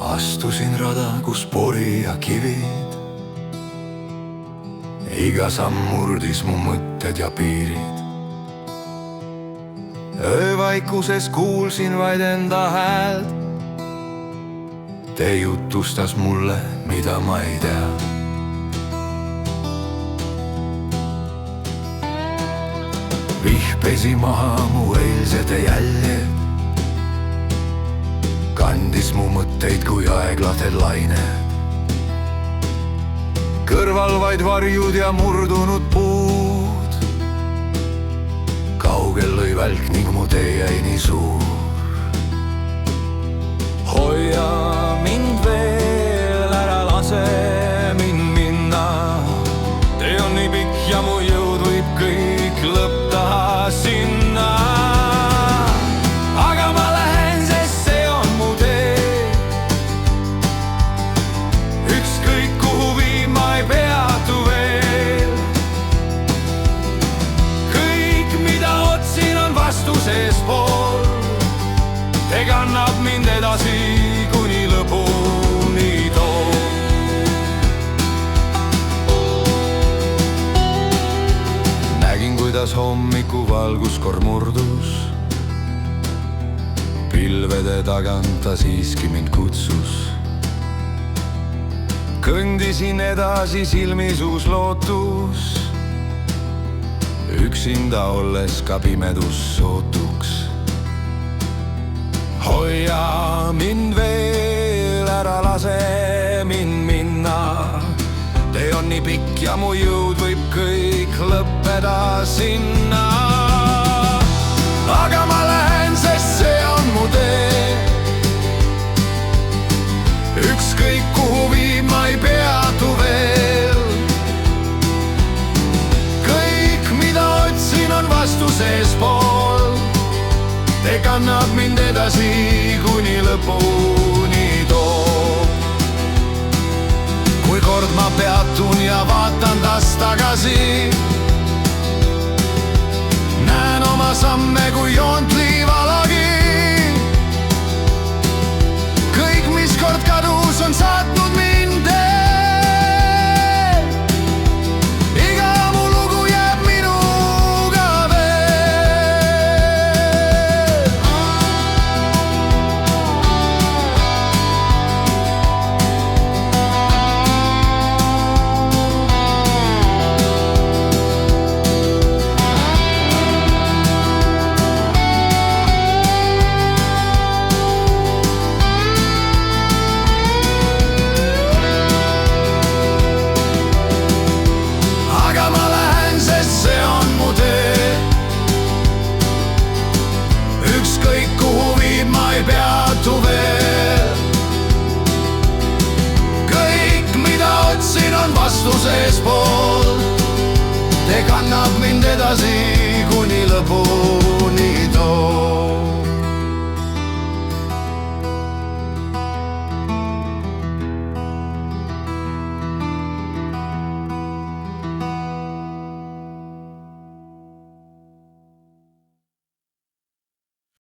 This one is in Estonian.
Astusin rada, kus pori ja kivid. Iga samm murdis mu mõtted ja piirid. Öövaikuses kuulsin vaid enda häält. Ta jutustas mulle, mida ma ei tea. Vihpesi maha mu eilsete jäljed. Kandis mu mõtteid kui aeglased lained. Kõrval vaid varjud ja murdunud puud. Kaugel lõi välk ning mu tee jäi nii suur. Hoia mind veel, ära lase mind minna. Tee on nii pikk ja mu jõud võib kõik lõpptaha sinna. Aga ma lähen, sest see on mu tee. Ükskõik kuhu viib, ma ei peatu veel. Kõik, mida otsin, on vastuses pool. Te kannab mind edasi, kuni lõpuni toob. Nägin, kuidas hommikuvalguskor murdus. Pilvede tagant ta siiski mind kutsus. Kõndisin edasi, silmis uus lootus. Üksinda olles ka pimedus sootuks. Hoia mind veel, ära lase mind minna. Tee on nii pikk ja mu jõud võib kõik lõppeda sinna. Aga ma lähen, sest see on mu tee. Ükskõik kuhu viib, ma ei peatu veel. Kõik, mida otsin, on vastuses pool. Te kannab mind edasi, kuni lõpuni toob. Kui kord ma peatun ja vaatan tast tagasi, näen oma samme kui joont liivalagi. Kõik, mis kord kadus, on saatnud mind teel. Iga mu lugu jääb minuga veel. Kõik, mida otsin, on vastuses pool. Te kannab mind edasi, kuni lõpuni.